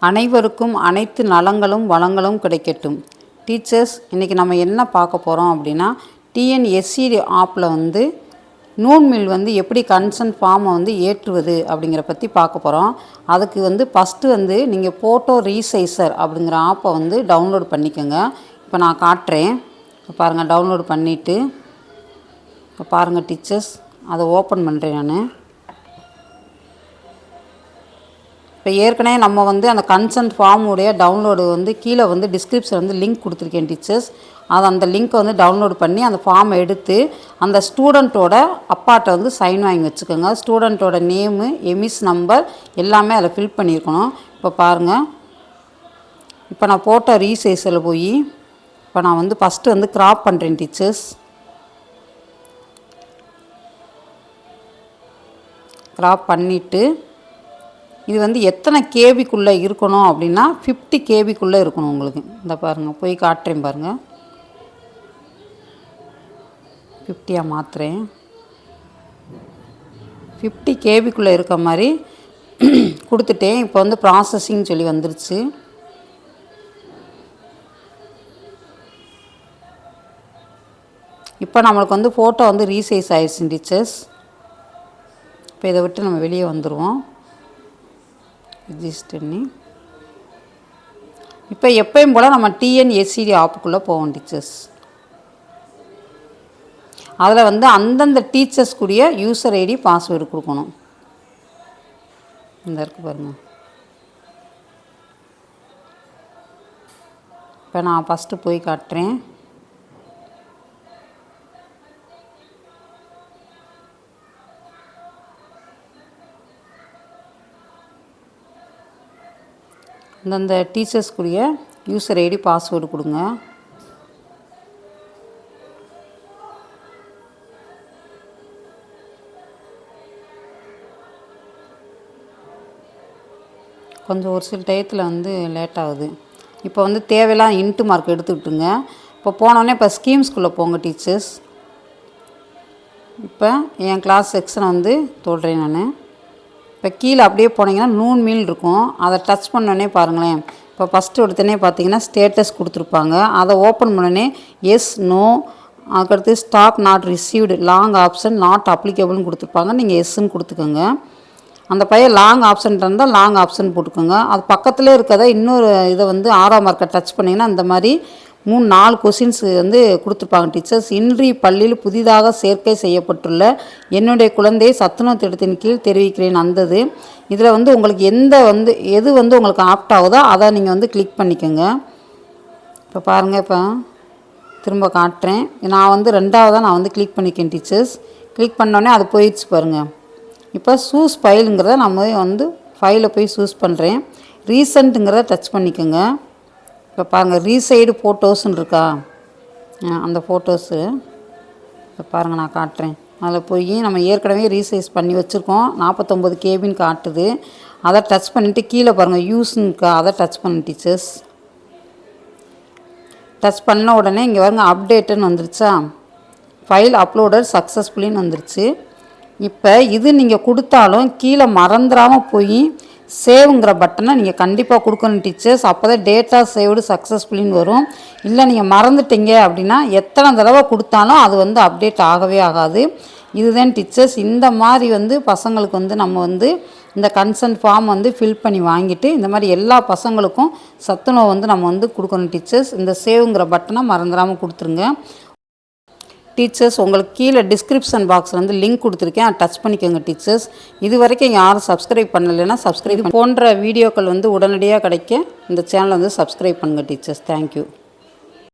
அனைவருக்கும் அனைத்து நலங்களும் வளங்களும் கிடைக்கட்டும். டீச்சர்ஸ், இன்றைக்கி நம்ம என்ன பார்க்க போகிறோம் அப்படின்னா, டிஎன்எஸ்சிடி ஆப்பில் வந்து நூன் மில் வந்து எப்படி கன்சென்ட் ஃபார்மை வந்து ஏற்றுவது அப்படிங்கிற பற்றி பார்க்க போகிறோம். அதுக்கு வந்து ஃபஸ்ட்டு வந்து நீங்கள் ஃபோட்டோ ரீசைசர் அப்படிங்கிற ஆப்பை வந்து டவுன்லோட் பண்ணிக்கோங்க. இப்போ நான் காட்டுறேன். இப்போ பாருங்கள், டவுன்லோட் பண்ணிவிட்டு இப்போ பாருங்கள் டீச்சர்ஸ், அதை ஓப்பன் பண்ணுறேன் நான். இப்போ ஏற்கனவே நம்ம வந்து அந்த கன்சென்ட் ஃபார்முடைய டவுன்லோடு வந்து கீழே வந்து டிஸ்கிரிப்ஷன் வந்து லிங்க் கொடுத்துருக்கேன் டீச்சர்ஸ். அதை அந்த லிங்க்கை வந்து டவுன்லோட் பண்ணி அந்த ஃபார்மை எடுத்து அந்த ஸ்டூடெண்ட்டோட அப்பாட்ட வந்து சைன் வாங்கி வச்சுக்கோங்க. ஸ்டூடெண்ட்டோட நேமு, எமிஸ் நம்பர் எல்லாமே அதில் ஃபில் பண்ணியிருக்கணும். இப்போ பாருங்கள், இப்போ நான் போட்ட ரீசைஸில் போய் இப்போ நான் வந்து ஃபஸ்ட்டு வந்து கிராப் பண்ணுறேன் டீச்சர்ஸ். கிராப் பண்ணிவிட்டு இது வந்து எத்தனை கேபிக்குள்ளே இருக்கணும் அப்படின்னா 50 கேபிக்குள்ளே இருக்கணும் உங்களுக்கு. இந்த பாருங்கள், போய் காட்டுறேன் பாருங்கள். 50 மாற்றுறேன். 50 கேபிக்குள்ளே இருக்க மாதிரி கொடுத்துட்டேன். இப்போ வந்து ப்ராசஸிங் சொல்லி வந்துருச்சு. இப்போ நம்மளுக்கு வந்து ஃபோட்டோ வந்து ரீசைஸ் ஆயிடுச்சு டீச்சர்ஸ். இப்போ இதை விட்டு நம்ம வெளியே வந்துடுவோம். ரிஜிஸ்டர்னி இப்போ எப்பயும் போல் நம்ம டிஎன்எஸ்சிடி ஆப்புக்குள்ளே போவோம் டீச்சர்ஸ். அதில் வந்து அந்தந்த டீச்சர்ஸ்க்குரிய யூசர் ஐடி பாஸ்வேர்டு கொடுக்கணும். இந்த இருக்குது பாருங்கள். இப்போ நான் ஃபஸ்ட்டு போய் காட்டுறேன். அந்தந்த டீச்சர்ஸ்க்குரிய யூசர் ஐடி பாஸ்வேர்டு கொடுங்க. கொஞ்சம் ஒரு சில டயத்தில் வந்து லேட் ஆகுது. இப்போ வந்து தேவையில்லாம் இன்ட்டு மார்க் எடுத்துக்கிட்டுங்க. இப்போ போனோடனே இப்போ ஸ்கீம்ஸ்குள்ளே போங்க டீச்சர்ஸ். இப்போ என் கிளாஸ் செக்ஷனை வந்து தொடுறேன் நான். இப்போ கீழே அப்படியே போனீங்கன்னா நூன் மீல் இருக்கும். அதை டச் பண்ணோடனே பாருங்களேன், இப்போ ஃபஸ்ட்டு எடுத்தோடனே பார்த்தீங்கன்னா ஸ்டேட்டஸ் கொடுத்துருப்பாங்க. அதை ஓப்பன் பண்ணோடனே எஸ், நோ, அதுக்கடுத்து stock not received, long option, not அப்ளிகபிள்னு கொடுத்துருப்பாங்க. நீங்கள் எஸ்ன்னு கொடுத்துக்கோங்க. அந்த பையன் லாங் ஆப்ஷன் இருந்தால் லாங் ஆப்ஷன் போட்டுக்கோங்க. அது பக்கத்தில் இருக்கிறத இன்னொரு இதை வந்து 6ஆம் மார்க்கை டச் பண்ணிங்கன்னா இந்த மாதிரி 3-4 கொஷின்ஸ் வந்து கொடுத்துருப்பாங்க டீச்சர்ஸ். இன்றி பள்ளியில் புதிதாக சேர்க்கை செய்யப்பட்டுள்ள என்னுடைய குழந்தையை சத்துணவு திட்டத்தின் கீழ் தெரிவிக்கிறேன். அந்தது இதில் வந்து உங்களுக்கு எது வந்து உங்களுக்கு ஆப்ட் ஆகுதோ அதை நீங்கள் வந்து கிளிக் பண்ணிக்கோங்க. இப்போ பாருங்கள், இப்போ திரும்ப காட்டுறேன். நான் வந்து 2ஆவதாக நான் வந்து கிளிக் பண்ணிக்கேன் டீச்சர்ஸ். கிளிக் பண்ணோடனே அது போயிடுச்சு பாருங்கள். இப்போ சூஸ் ஃபைலுங்கிறத நம்ம வந்து ஃபைலை போய் சூஸ் பண்ணுறேன். ரீசெண்ட்டுங்கிறத டச் பண்ணிக்கோங்க. இப்போ பாருங்கள், ரீசைடு ஃபோட்டோஸ்ன்னு இருக்கா, அந்த ஃபோட்டோஸு இப்போ பாருங்கள் நான் காட்டுறேன். அதில் போய் நம்ம ஏற்கனவே ரீசைஸ் பண்ணி வச்சுருக்கோம். 49 கேபின்னு காட்டுது. அதை டச் பண்ணிவிட்டு கீழே பாருங்கள் யூஸ்ன்னு இருக்கா, அதை டச் பண்ணு டீச்சர்ஸ். டச் பண்ண உடனே இங்கே பாருங்கள் அப்டேட்டுன்னு வந்துருச்சா, ஃபைல் அப்லோடட் சக்ஸஸ்ஃபுல்லின்னு வந்துருச்சு. இப்போ இது நீங்கள் கொடுத்தாலும் கீழே மறந்துடாமல் போய் சேவுங்கிற பட்டனை நீங்கள் கண்டிப்பாக கொடுக்கணும் டீச்சர்ஸ். அப்போ தான் டேட்டா சேவ்டு சக்ஸஸ்ஃபுல்லின்னு வரும். இல்லை நீங்கள் மறந்துட்டீங்க அப்படின்னா எத்தனை தடவை கொடுத்தாலும் அது வந்து அப்டேட் ஆகவே ஆகாது. இதுதான் டீச்சர்ஸ். இந்த மாதிரி வந்து பசங்களுக்கு வந்து நம்ம வந்து இந்த கன்சென்ட் ஃபார்ம் வந்து ஃபில் பண்ணி வாங்கிட்டு இந்த மாதிரி எல்லா பசங்களுக்கும் சத்துணவு வந்து நம்ம வந்து கொடுக்கணும் டீச்சர்ஸ். இந்த சேவுங்கிற பட்டனை மறந்துடாமல் கொடுத்துருங்க டீச்சர்ஸ். உங்களுக்கு கீழே டிஸ்கிரிப்ஷன் பாக்ஸில் வந்து லிங்க் கொடுத்துருக்கேன், அதை டச் பண்ணிக்கோங்க டீச்சர்ஸ். இது வரைக்கும் யாரும் சப்ஸ்கிரைப் பண்ணலைன்னா சப்ஸ்கிரைப் போன்ற வீடியோக்கள் வந்து உடனடியாக கிடைக்க இந்த சேனலை வந்து சப்ஸ்கிரைப் பண்ணுங்கள் டீச்சர்ஸ். தேங்க்யூ.